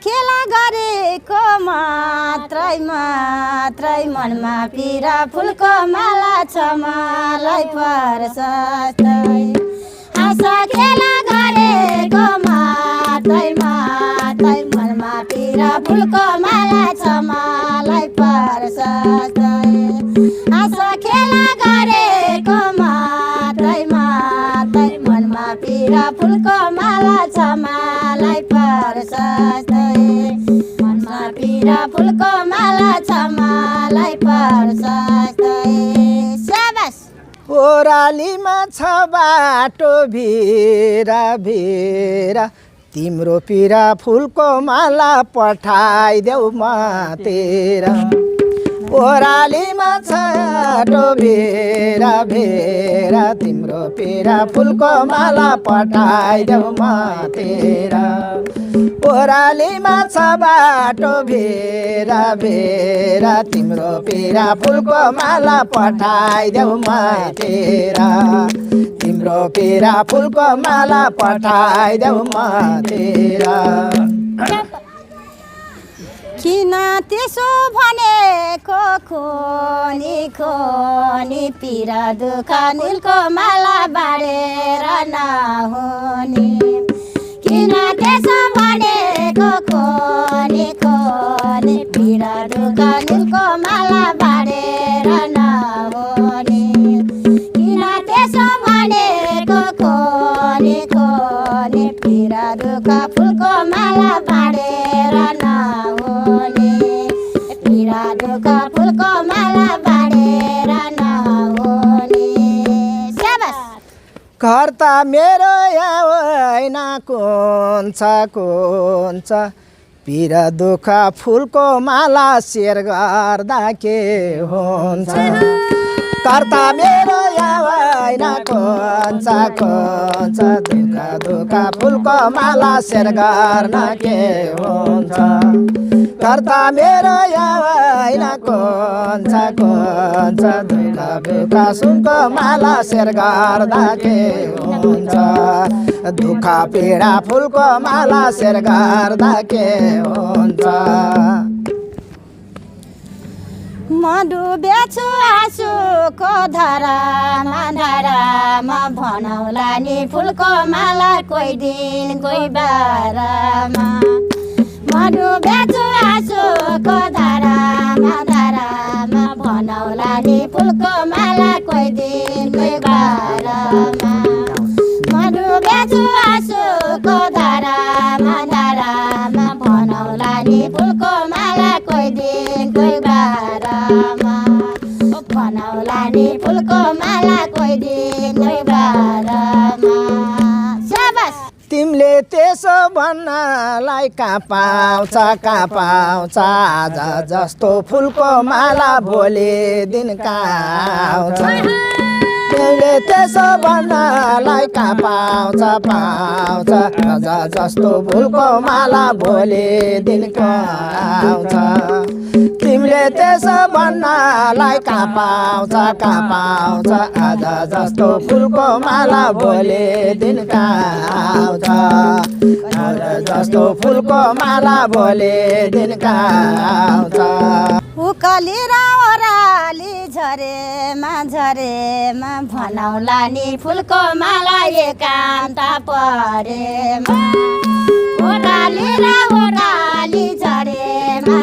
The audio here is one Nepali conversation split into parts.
खेला गरेको मात्रै मनमा पिरा फुलको माला छ मलाई प्रशस्तै आशा खेला गरेको मात्रै मनमा पिरा फुलको माला छ मलाई प्रशस्तै आशा खेला गरेको मात्रै मनमा पिरा फुलको माला छ मलाई प्रशस्तै मनमा पिरा फुलको माला छ मलाई प्रशस्तै शाबास। ओरालीमा छ बाटो भिरा भिरा तिम्रो पिरा फुलको माला पठाइदेऊ म तेरा ओरालीमा छ बाटो भिरा भिरा तिम्रो पिरा फुलको माला पठाइदेऊ म तेरा ओरालीमा छ बाटो भिरा भिरा तिम्रो पिरा फुलको माला पठाइदेऊ म तेरा तिम्रो पिरा फुलको माला पठाइदेऊ म तेरा किन त्यसो भनेको खोनी पिरा दुःख नीलको माला बारेर नहुने किन त्यसो भनेको खोनी पिरा दुःख नीलको माला बारेर नहुने किन त्यसो भनेको खोनी पिरा दुःख फुलको माला बारेर नहुने पिरा दुःख फुलको माला बारेर नहुने शाबास। घर त मेरो होइन कुन छ पिरा दुःख फुलको माला शेयर गर्दा के हुन्छ घर त मेरो होइन कुन छ दुःख फुलको माला शेयर गर्न के हुन्छ घर त मेरो होइन कुन छ दुःख सुनको माला शेयर गर्दा के हुन्छ दुःख पीडा फुलको माला शेयर गर्दा के हुन्छ म डुबेछु आँसुको धारामा भनौला नि फुलको माला कोही दिन कोही बारमा म डुबेछु आँसुको धारामा भनौला नि फुलको माला कोही दिन कोही बारमा म डुबेछु आँसुको धारामा भनौला नि फुलको माला कोही दिन कोही बारमा भनौला नि फुलको माला कोही दिन कोही बारमा शाबास। तिमीले त्यसो भन्नलाई कहाँ पाउँछ आज जस्तो फुलको माला भोलि दिन कहाँ आउँछ तिमीले त्यसो भन्नलाई कहाँ पाउँछ आज जस्तो फुलको माला भोलि दिन कहाँ आउँछ तिमीले त्यसो भन्नलाई कहाँ पाउँछ आज जस्तो फुलको माला भोलि दिन कहाँ आउँछ आज जस्तो फुलको माला भोलि दिन कहाँ आउँछ उकाली र ओराली झरेमा भनौला नि फुलको माला एकान्त परेमा ओराली र ओराली झरेमा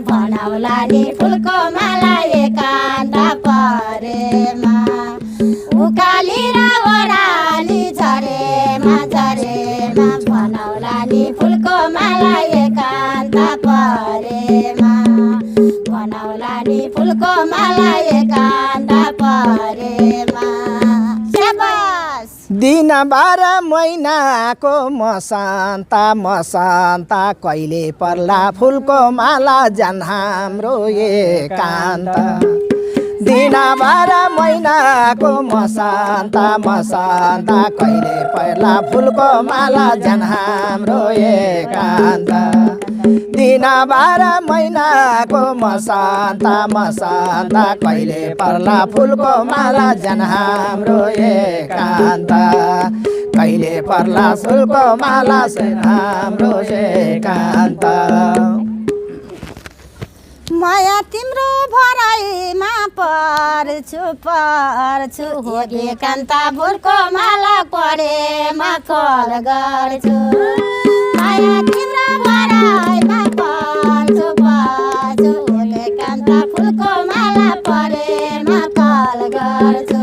भनौला नि फुलको माला एकान्त परेमा उकाली र ओराली झरेमा भनौला नि फुलको माला एकान्त परेमा भनौला नि फुलको माला एकान्त परेमा शाबास। दिन 12 महिनाको मसान्ता कहिले पर्ला फुलको माला जान हाम्रो एकान्त दिन 12 महिनाको मसान्ता कहिले पर्ला फुलको माला जान हाम्रो एकान्त दिन 12 महिनाको मसान्ता कहिले पर्ला फुलको माला जान हाम्रो एकान्त कहिले पर्ला फुलको माला हाम्रो एकान्त माया तिम्रो भराइमा पर्छु हो एकान्त फुलको माला परेमा कल गर्छु माया तिम्रो भराइमा पर्छु हो एकान्त फुलको माला परेमा कल गर्छु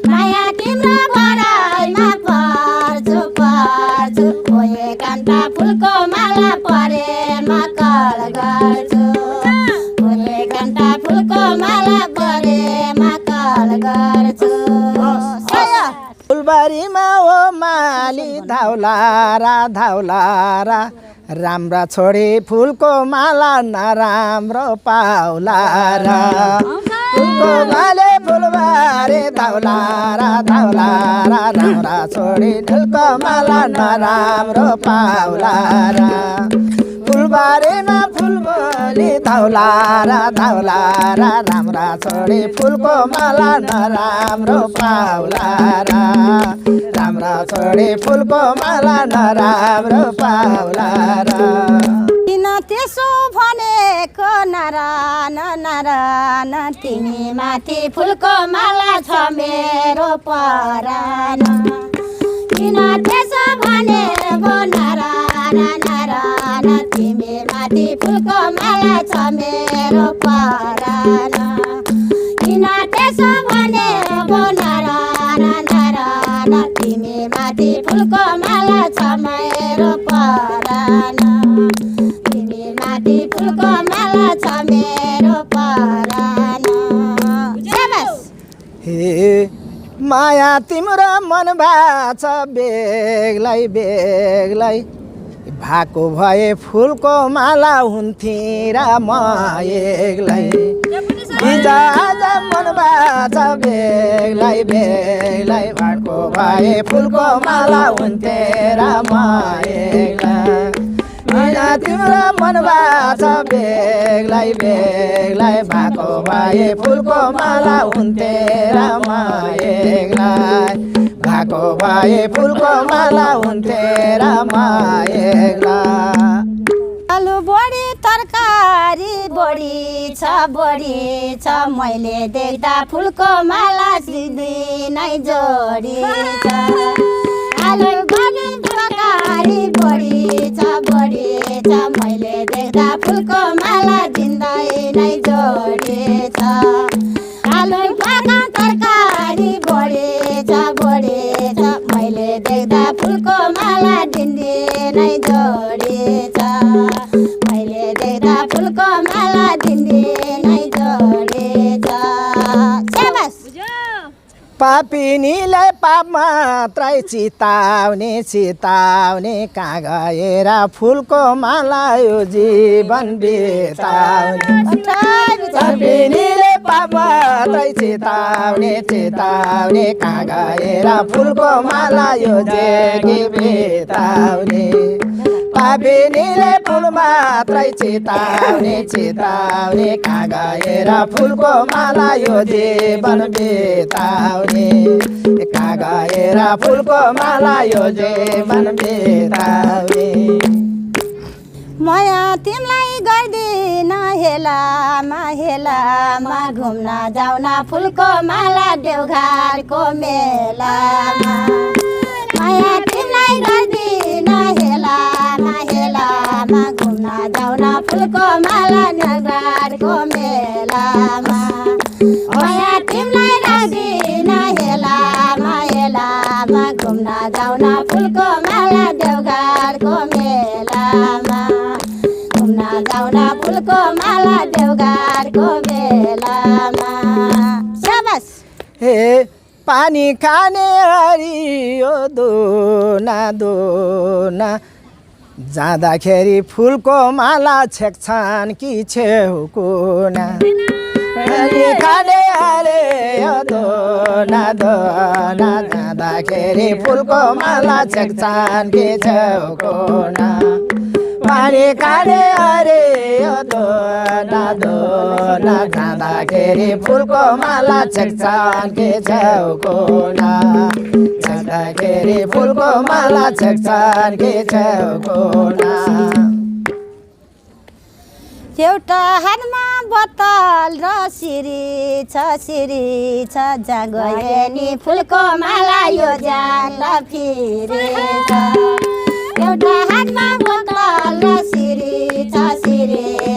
माया तिम्रो भराइमा पर्छु हो एकान्त फुलको माला परेमा कल गर्छु फुलको माला परेमा कल गर्छु फुलबारीमा ओ माली धाउलारा राम्रा छोडी फुलको माला नराम्रो पाउला र फुलको माले फुलबारी धाउलारा राम्रा छोडी फुलको माला नराम्रो पाउला र फुलबारीमा फुलबोली धाउलारा राम्रा छोडी फुलको माला नराम्रो पाउला र राम्रा छोडी फुलको माला नराम्रो पाउला र किन त्यसो भनेको नारायण तिमी माथि फुलको माला छ मेरो परान किन त्यसो भनेको नारायण तिमी माथि फुलको माला छ मेरो परान किन त्यसो भनेको नारायण तिमी माथि फुलको माला छ मेरो परान तिमी माथि फुलको माला छ मेरो परान हे माया तिम्रो मन भाछ बेग्लै भएको भए फुलको माला हुन्थेँ र म एक्लै आज मन भाछ बेग्लै भएको भए फुलको माला हुन्थेँ र म एक्लै तिम्रो मन भाछ बेग्लै भएको भए फुलको माला हुन्थेँ र म एक्लै भएको भए फुलको माला हुन्थेँ र म एक्लै आलु बढी तरकारी बढी छ मैले देख्दा फुलको माला सिधै जोडी छ आलु बढी तरकारी बढी छ मैले देख्दा फुलको माला जिन्दै जोडी छ आलु बढी तरकारी बढी छ मैले देख्दा फुलको माला जिन्दै जोडी छ मैले देख्दा फुलको माला जिन्दै जोडी छ पापिनीलाई पाप मात्रै चिताउने कहाँ गएर फुलको माला यो जीवन बिताउने पापिनीले पाप मात्रै चिताउने कहाँ गएर फुलको माला यो जिन्दगी बिताउने पापिनीले फुल मात्रै चिताउने कहाँ गएर फुलको माला यो जीवन बिताउने कहाँ गएर फुलको माला यो जीवन बिताउने माया तिमीलाई गर्दिन हेलामा घुम्न जाउन फुलको माला देउघाटको मेलामा माया तिमीलाई गर्दिन हेलामा घुम्न जाउन फुलको माला देउघाटको मेलामा माया तिमीलाई गर्दिन हेलामा घुम्न जाउन फुलको माला देउघाटको मेलामा घुम्न जाउन फुलको माला देउघाटको मेलामा हे पानी खाने हरियो दोना जाँदाखेरि फुलको माला छेक्छन् कि छेउकुना पानी खाने हरियो दोना जाँदाखेरि फुलको माला छेक्छन् कि छेउकुना पानी खाने अरे यो दोना जाँदाखेरि फुलको माला छेक्छन् के छेउकोना जाँदाखेरि फुलको माला छेक्छन् के छेउकोना एउटा हातमा बोतल र सिरी छ जहाँ गए नि फुलको माला यो जान फिरे छ एउटा हातमा बोतल र सिरी छ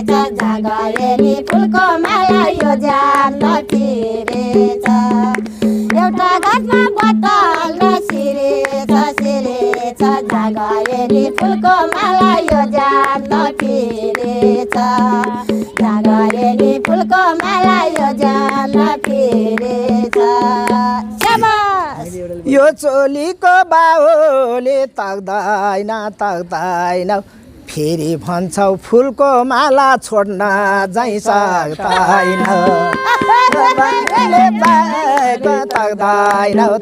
जहाँ गए नि फुलको माला यो जान फिरे छ एउटा हातमा बोतल र सिरी छ जहाँ गए नि फुलको माला यो जान फिरे छ जहाँ गए नि फुलको माला यो जान फिरे छ यो चोलीको बाहुले तक्दैन फेरि भन्छौ फुलको माला छोड्न जाइ सक्दैन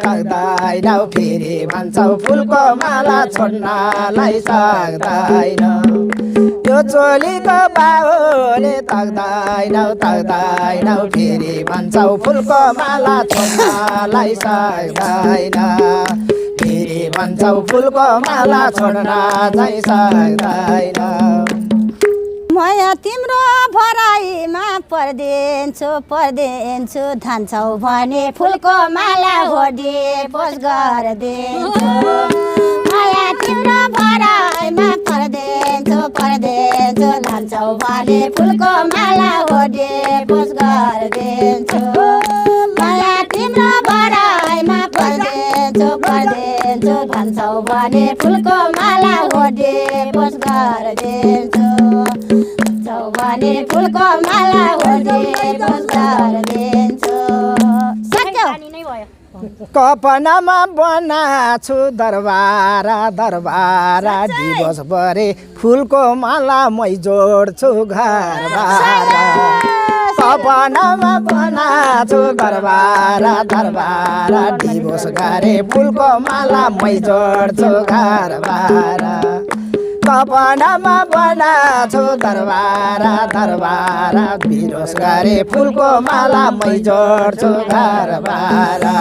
तक्दैन फेरि भन्छौ फुलको माला छोड्नलाई सक्दैन यो चोलीको बाहुले तक्दैन फेरि भन्छौ फुलको माला छोड्नलाई सक्दैन फेरि भन्छौ फुलको माला छोड्न जाइ सक्दैन म तिम्रो भराइमा पर्दिन्छु धान्छौ भने फुलको माला होडी पोस गर्दिन्छु माया तिम्रो भराइमा पर्दिन्छु धान्छौ भने फुलको माला होडी पोस गर्दिन्छु माया तिम्रो भराइमा पर्दिन्छु धान्छौ भने फुलको माला होडी पोस गर्दिन्छु भने फुलको माला होडी पोस गर्दिन्छु कपनामा बनाछु दरबारा दिवसभरि फुलको माला मै जोड्छु घरबारा सपनामा बनाछु दरबारा दिवस गरे फुलको माला मै जोड्छु घरबारा सपनामा बनाछु दरबारा बिरोस गरे फुलको माला मै जोड्छु घरबारा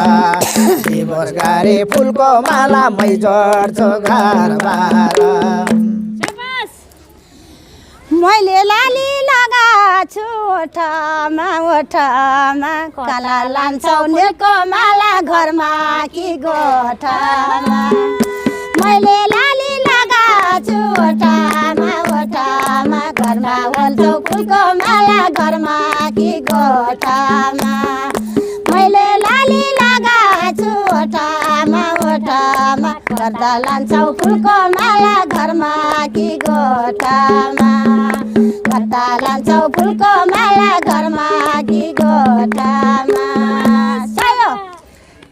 दिवस गरे फुलको माला मै जोड्छु घरबारा मैले लाली लगाछु ओठमा काला लान्छौ नीलको माला घरमा कि गोठामा मैले लाली लगाछु ओठमा घरमा भन्छौ फुलको माला घरमा कि गोठामा मैले लाली लगाछु ओठमा गर्दा लान्छौ फुलको माला घरमा कि गोठामा गर्दा लान्छौ फुलको माला घरमा कि गोठामा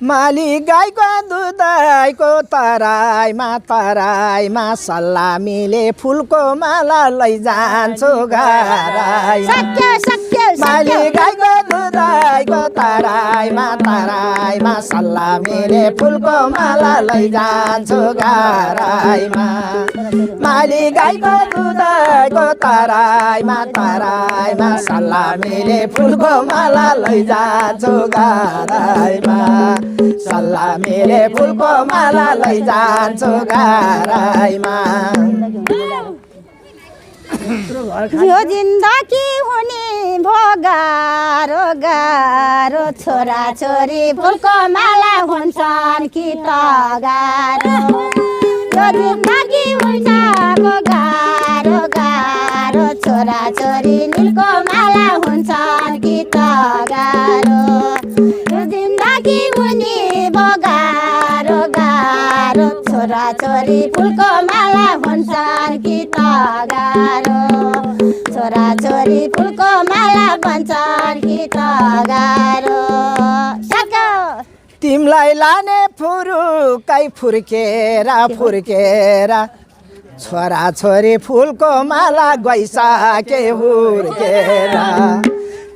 माली गाईको दुधको तराईमा सल्लामीले फुलको माला लैजान्छु घराईमा माली गाईको दुधको तराईमा सल्लामीले फुलको माला लैजान्छु घराईमा माली गाईको दुधको तराईमा सल्लामीले फुलको माला लैजान्छु घराईमा सल्लामीले फुलको माला लैजान्छु घराईमा यो जिन्दगी हुने गाह्रो छोरा छोरी फुलको माला हुन्छन् कि त गाह्रो यो जिन्दगी हुन्छ गाह्रो छोरा छोरी नीलको माला हुन्छन् कि त गाह्रो यो जिन्दगी हुने गाह्रो छोरा छोरी फुलको माला हुन्छन् कि त गाह्रो छोरा छोरी फुलको माला भन्छन् कि त गाह्रो तिमलाई लाने फुरुकै फुर्केर छोरा छोरी फुलको माला गइसके हुर्केर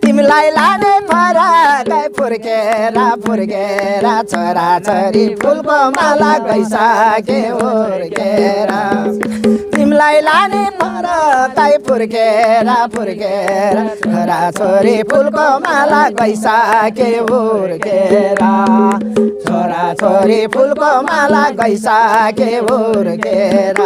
तिमीलाई लाने फरकै फुर्केर छोरा छोरी फुलको माला गइसके हुर्केर तिमीलाई लाने परताई फुर्केर फुर्केर छोरा छोरी फुलको माला गइसके हुर्केर छोरा छोरी फुलको माला गइसके हुर्केर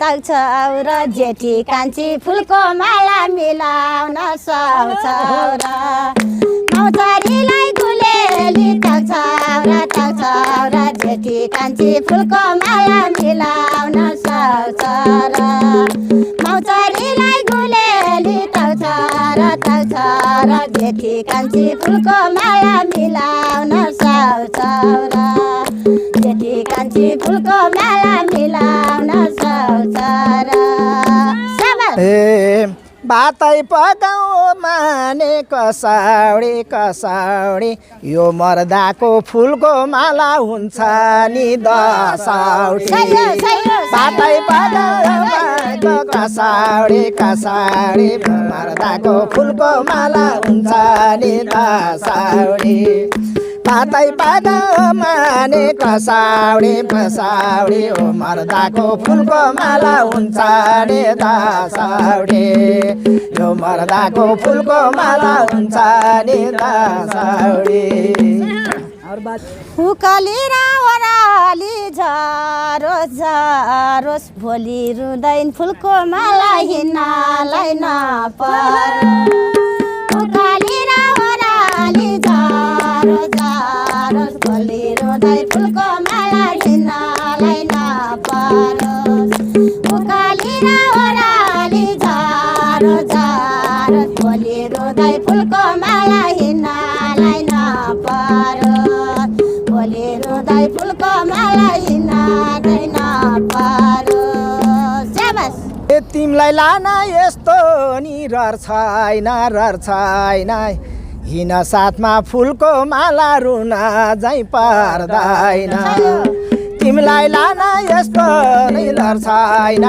तक्छौ र जेठी कान्छी फुलको माला मिलाउन सक्छौ र मौसरीलाई गुलेली तक्छौ र जेठी कान्छी फुलको माला मिलाउन सक्छौ र मौसरीलाई गुलेली तक्छौ र जेठी कान्छी फुलको माला मिलाउन सक्छौ र जेठी कान्छी फुलको माला मिलाउन सक्छौ र भातै पकाउ माने कसाउडी कसाउडी यो मर्दाको फुलको माला हुन्छ नि दसौटी भातै पकाउ कसाउडी कसाउडी मर्दाको फुलको माला हुन्छ नि दसौटी भातै पकाउ माने कसाउडी कसाउडी ओ मर्दाको फुलको माला हुन्छ नि दसौटी यो मर्दाको फुलको माला हुन्छ नि दसौटी उकाली र ओराली झरोस् झरोस् भोलि रुँदैन फुलको माला हिँड्नलाई नपर उकाली र ओराली झरोस् झरोस् भोलि रुँदैन फुलको माला हिँड्नलाई नपरोस् उकाली र ओराली झरोस् झरोस् भोलि रुँदैन फुलको माला हिँड्नलाई नपरोस् भोलि रुँदै फुलको माला हिँड्नलाई नपरोस् तिमीलाई लान यस्तो नि रहर छैन हिँड साथमा फुलको माला रुन झै पर्दैन तिमीलाई लान यस्तो नि रहर छैन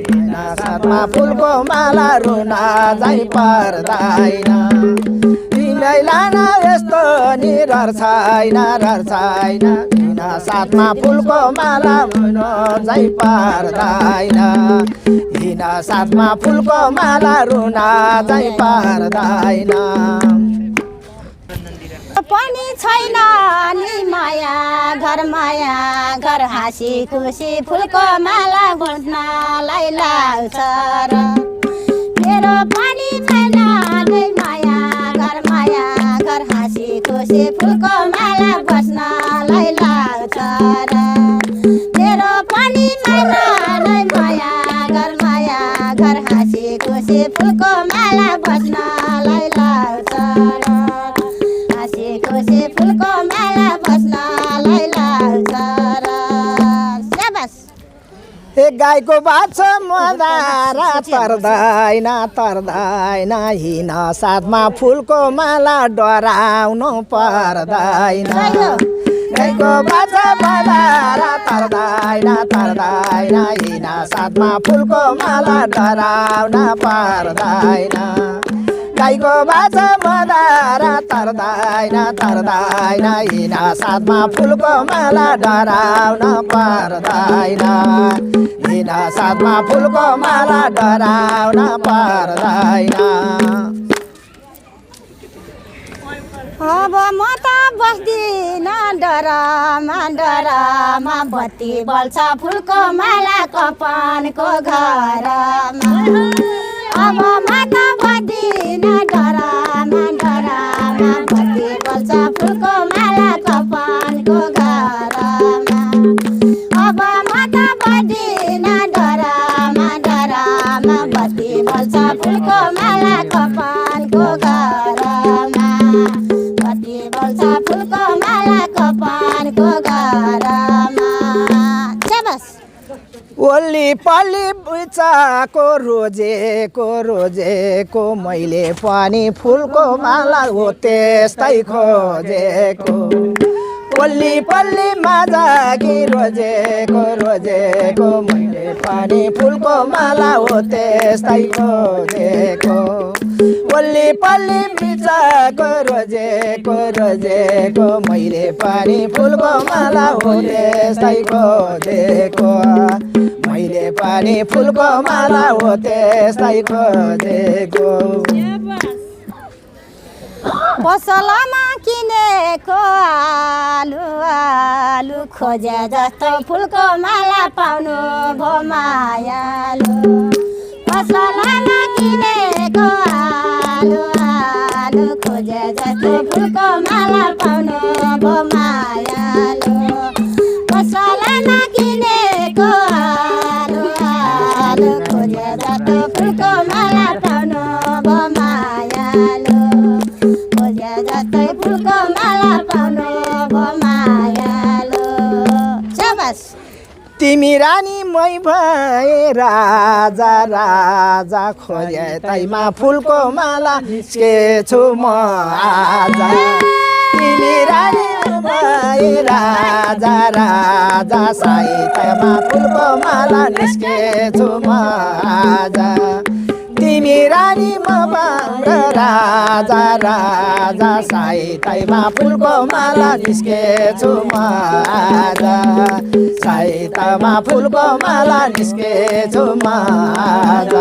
हिँड साथमा फुलको माला रुन झै पर्दैन तिमीलाई लान यस्तो नि रहर छैन हिँड साथमा फुलको माला रुन झै पर्दैन हिँड साथमा फुलको माला रुन झै पर्दैन पनि छैन नि माया घर हाँसी खुसी फुलको माला गुँज्नलाई लाग्छ र मेरो पनि छैन नि माया घर हाँसी खुसी फुलको माला बस्नलाई लाग्छ र मेरो पनि छैन नि माया घर हाँसी खुसी फुलको माला बस्नलाई लाग्छ र खुसी फुलको माला बस्नलाई लाग्छ र एक गाईको बाछा मदारा तर्दैन हिँड साथमा फुलको माला डराउनु पर्दैन गाईको बाछा मदारा तर्दैन हिँड साथमा फुलको माला डराउन पर्दैन गाईको बाछा मदारा तर्दैन हिँड साथमा फुलको माला डराउन पर्दैन हिँड साथमा फुलको माला डराउन पर्दैन अब म त बस्दिन डरमा बत्ती बल्छ फुलको माला कपानको घरमा अब म त बस्दिन डरमा बत्ती बल्छ फुलको माला कपानको घरमा अब म त बस्दिन डरमा बत्ती बल्छ फुलको माला कपानको घरमा बत्ती बल्छ फुलको माला कपानको घरमा ओली पल्ली बुचाको रोजेको मैले पनि फुलको माला हो त्यस्तै खोजेको पल्ली पल्लीमा जागी रोजेको रोजेको मैले पनि फुलको माला हो त्यस्तै खोजेको पल्ली पल्ली बिचाको रोजेको रोजेको मैले पनि फुलको माला हो त्यस्तै खोजेको मैले पनि फुलको माला हो त्यस्तै खोजेको पसलमा किनेको आलु आलु खोजे जस्तो फुलको माला पाउनु भो मायालु पसलमा किनेको आलु आलु खोजे जस्तो फुलको माला पाउनु भो मायालु पसलमा किनेको आलु आलु खोजे जस्तो फुलको माला पाउनु भो मायालु जस्तै फुलको माला पाउनु भो मायालु शाबास तिमी रानी मै भए राजा राजा खोजे तैमा फुलको माला निस्केछु म आज तिमी रानी भए राजा राजा साइतमा फुलको माला निस्केछु म आज तिमी रानी म राजा राजा साइतमा फुलको माला निस्केछु म आज साइतमा फुलको माला निस्केछु म आज